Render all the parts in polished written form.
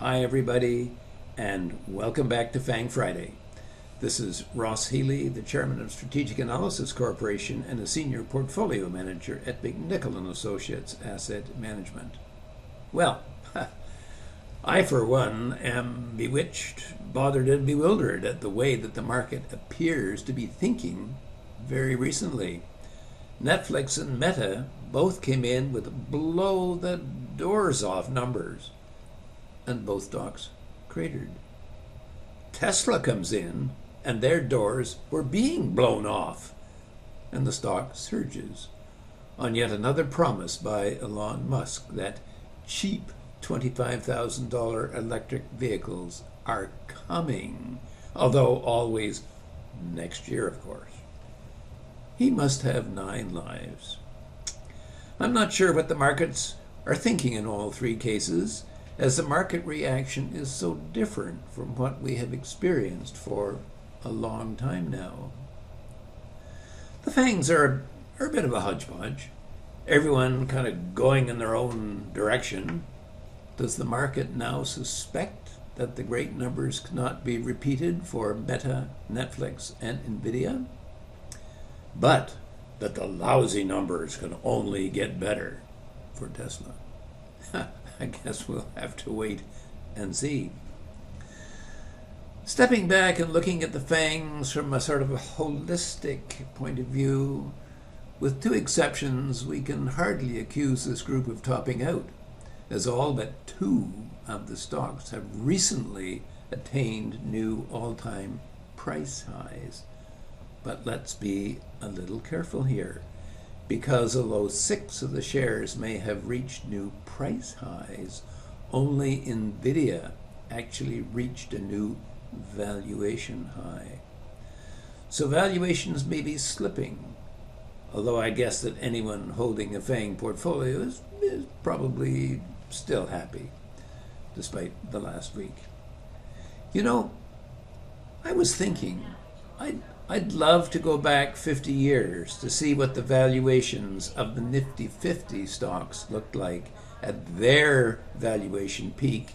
Hi, everybody, and welcome back to FANG Friday. This is Ross Healy, the chairman of Strategic Analysis Corporation and a senior portfolio manager at McNichol & Associates Asset Management. Well, I, for one, am bewitched, bothered, and bewildered at the way that the market appears to be thinking very recently. Netflix and Meta both came in with blow the doors off numbers, and both stocks cratered. Tesla comes in, and their doors were being blown off, and the stock surges on yet another promise by Elon Musk that cheap $25,000 electric vehicles are coming, although always next year, of course. He must have 9 lives. I'm not sure what the markets are thinking in all 3 cases, as the market reaction is so different from what we have experienced for a long time now. The FANGs are a bit of a hodgepodge, everyone kind of going in their own direction. Does the market now suspect that the great numbers cannot be repeated for Meta, Netflix, and Nvidia? But that the lousy numbers can only get better for Tesla? I guess we'll have to wait and see. Stepping back and looking at the FANGs from a sort of a holistic point of view, with 2 exceptions, we can hardly accuse this group of topping out, as all but 2 of the stocks have recently attained new all-time price highs. But let's be a little careful here, because although 6 of the shares may have reached new price highs, only Nvidia actually reached a new valuation high. So valuations may be slipping, although I guess that anyone holding a FANG portfolio is probably still happy, despite the last week. You know, I was thinking, I'd love to go back 50 years to see what the valuations of the Nifty 50 stocks looked like at their valuation peak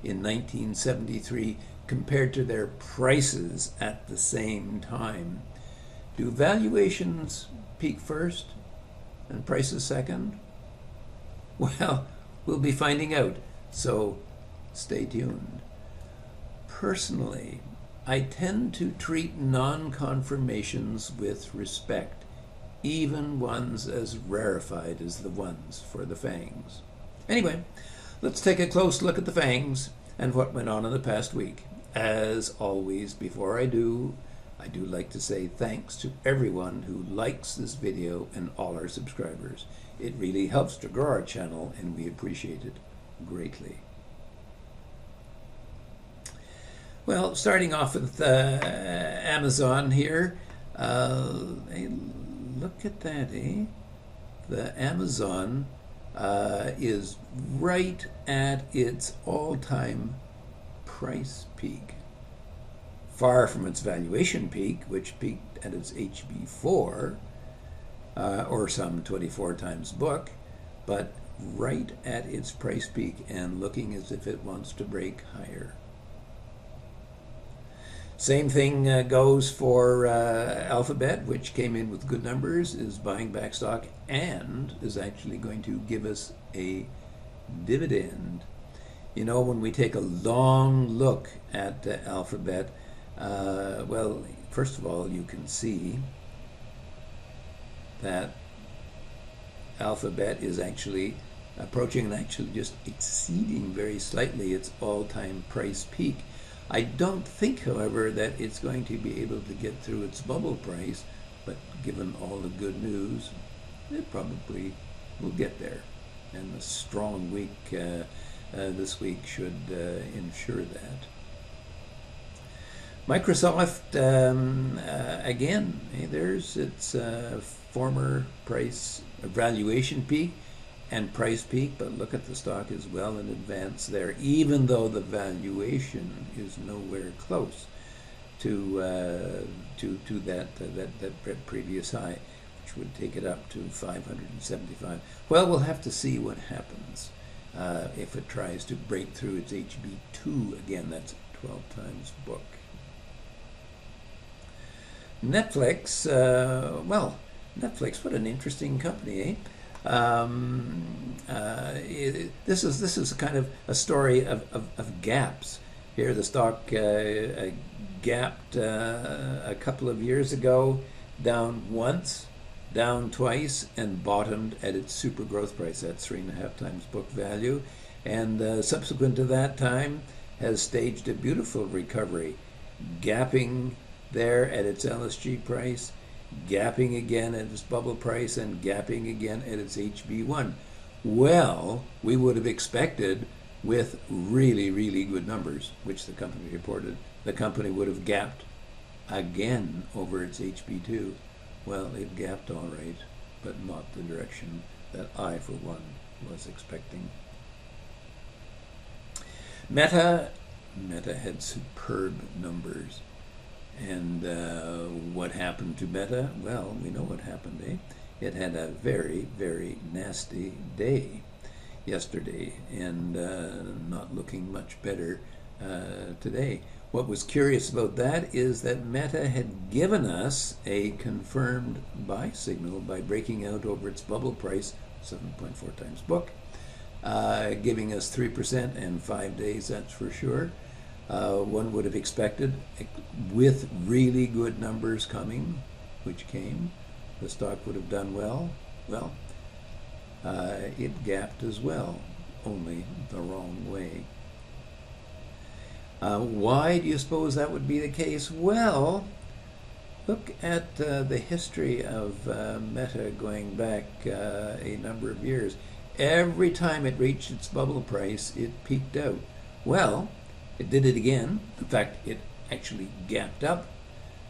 in 1973 compared to their prices at the same time. Do valuations peak first and prices second? Well, we'll be finding out, so stay tuned. Personally, I tend to treat non-confirmations with respect, even ones as rarefied as the ones for the FANGs. Anyway, let's take a close look at the FANGs and what went on in the past week. As always, before I do like to say thanks to everyone who likes this video and all our subscribers. It really helps to grow our channel, and we appreciate it greatly. Well, starting off with Amazon here. Hey, look at that, eh? The Amazon is right at its all-time price peak. Far from its valuation peak, which peaked at its HB4, or some 24 times book, but right at its price peak and looking as if it wants to break higher. Same thing goes for Alphabet, which came in with good numbers, is buying back stock, and is actually going to give us a dividend. You know, when we take a long look at Alphabet, well, first of all, you can see that Alphabet is actually approaching and actually just exceeding very slightly its all-time price peak. I don't think, however, that it's going to be able to get through its bubble price, but given all the good news, it probably will get there. And a strong week this week should ensure that. Microsoft, again, there's its former price valuation peak and price peak, but look at the stock as well in advance there, even though the valuation is nowhere close to that previous high, which would take it up to 575. Well, we'll have to see what happens. if it tries to break through its HB2 again. That's 12 times book. Netflix, Netflix, what an interesting company, eh? This is kind of a story of gaps. Here the stock gapped a couple of years ago, down once, down twice, and bottomed at its super growth price. That's 3.5 times book value. And subsequent to that time has staged a beautiful recovery, gapping there at its LSG price, gapping again at its bubble price, and gapping again at its HB1. Well, we would have expected, with really, really good numbers, which the company reported, the company would have gapped again over its HB2. Well, it gapped all right, but not the direction that I, for one, was expecting. Meta had superb numbers. And what happened to Meta? Well, we know what happened, eh? It had a very, very nasty day yesterday, and not looking much better today. What was curious about that is that Meta had given us a confirmed buy signal by breaking out over its bubble price, 7.4 times book, giving us 3% and 5 days, that's for sure. One would have expected, with really good numbers coming, which came, the stock would have done well. Well, it gapped as well, only the wrong way. Why do you suppose that would be the case? Well, look at the history of Meta going back a number of years. Every time it reached its bubble price, it peaked out. Well, it did it again. In fact, it actually gapped up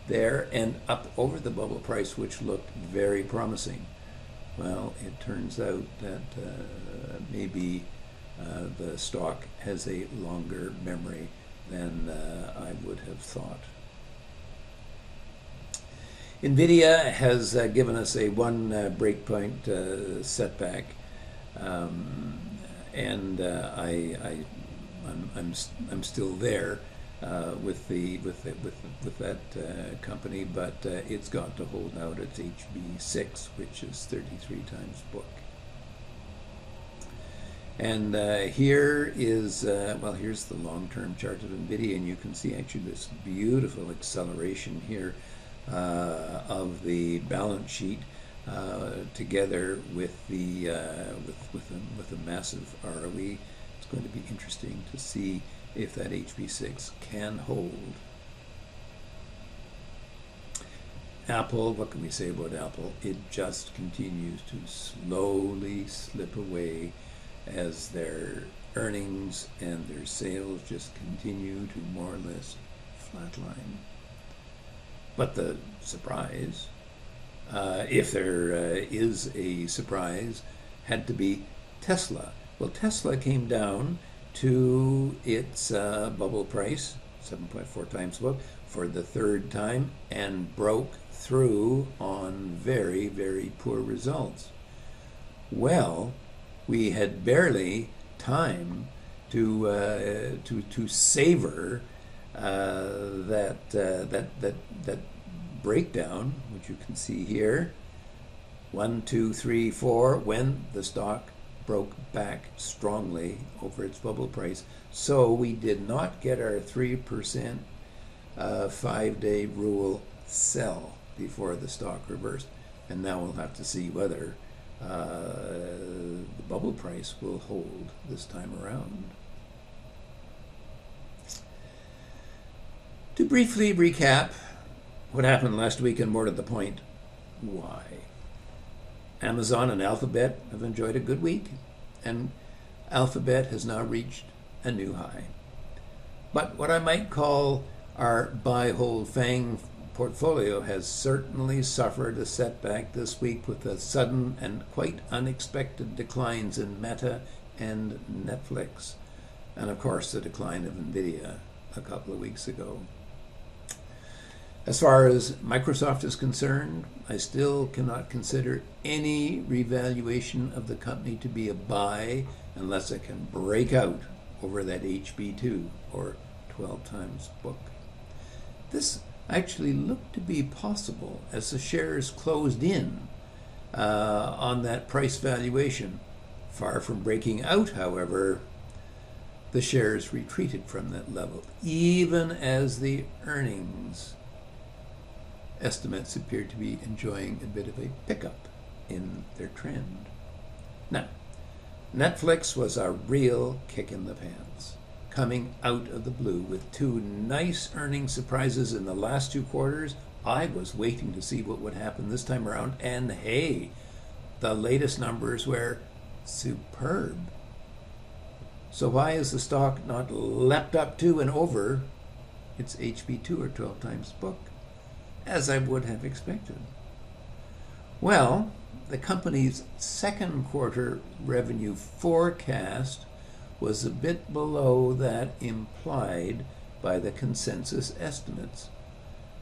there and up over the bubble price, which looked very promising. Well, it turns out that maybe the stock has a longer memory than I would have thought. NVIDIA has given us a one breakpoint setback, and I'm still there with that company, but it's got to hold out its HB6, which is 33 times book. And here is here's the long-term chart of NVIDIA, and you can see actually this beautiful acceleration here of the balance sheet together with the with a massive ROE. It's going to be interesting to see if that HB6 can hold. Apple, what can we say about Apple? It just continues to slowly slip away as their earnings and their sales just continue to more or less flatline. But the surprise, if there is a surprise, had to be Tesla. Well, Tesla came down to its bubble price, 7.4 times book, for the third time and broke through on very, very poor results. Well, we had barely time to savor that breakdown, which you can see here, 1, 2, 3, 4, when the stock broke back strongly over its bubble price. So we did not get our 3% 5-day rule sell before the stock reversed. And now we'll have to see whether the bubble price will hold this time around. To briefly recap what happened last week and more to the point, why? Amazon and Alphabet have enjoyed a good week, and Alphabet has now reached a new high. But what I might call our buy, hold, FANG portfolio has certainly suffered a setback this week with the sudden and quite unexpected declines in Meta and Netflix, and of course the decline of NVIDIA a couple of weeks ago. As far as Microsoft is concerned, I still cannot consider any revaluation of the company to be a buy unless it can break out over that HB2 or 12 times book. This actually looked to be possible as the shares closed in on that price valuation. Far from breaking out, however, the shares retreated from that level, even as the earnings estimates appeared to be enjoying a bit of a pickup in their trend. Now, Netflix was a real kick in the pants, coming out of the blue with two nice earnings surprises in the last 2 quarters. I was waiting to see what would happen this time around, and hey, the latest numbers were superb. So why is the stock not leapt up to and over its HB2 or 12 times book, as I would have expected? Well, the company's second quarter revenue forecast was a bit below that implied by the consensus estimates,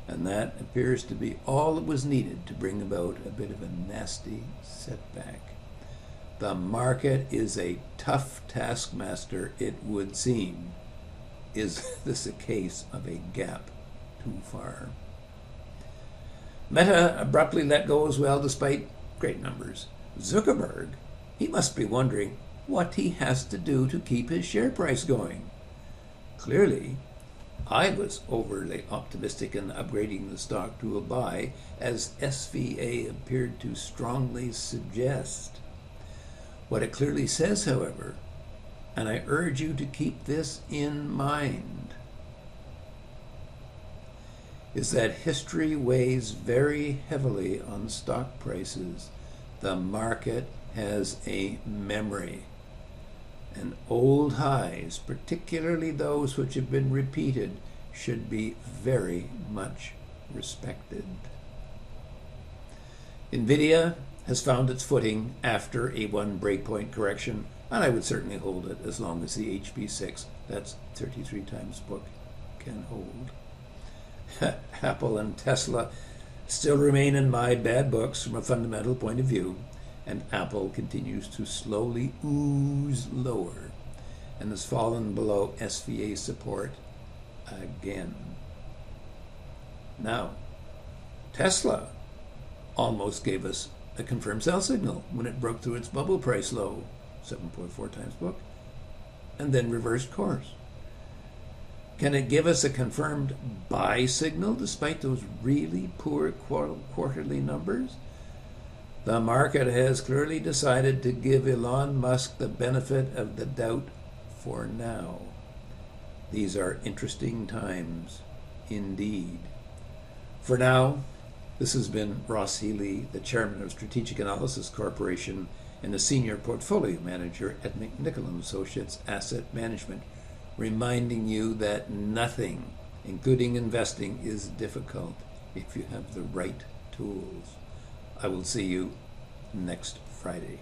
and that appears to be all that was needed to bring about a bit of a nasty setback. The market is a tough taskmaster, it would seem. Is this a case of a gap too far? Meta abruptly let go as well, despite great numbers. Zuckerberg, he must be wondering what he has to do to keep his share price going. Clearly, I was overly optimistic in upgrading the stock to a buy, as SVA appeared to strongly suggest. What it clearly says, however, and I urge you to keep this in mind, is that history weighs very heavily on stock prices. The market has a memory, and old highs, particularly those which have been repeated, should be very much respected. NVIDIA has found its footing after a 1 breakpoint correction, and I would certainly hold it as long as the HB6, that's 33 times book, can hold. Apple and Tesla still remain in my bad books from a fundamental point of view, and Apple continues to slowly ooze lower and has fallen below SVA support again. Now, Tesla almost gave us a confirmed sell signal when it broke through its bubble price low, 7.4 times book, and then reversed course. Can it give us a confirmed buy signal despite those really poor quarterly numbers? The market has clearly decided to give Elon Musk the benefit of the doubt for now. These are interesting times indeed. For now, this has been Ross Healy, the chairman of Strategic Analysis Corporation and a senior portfolio manager at McNichol & Associates Asset Management, reminding you that nothing, including investing, is difficult if you have the right tools. I will see you next Friday.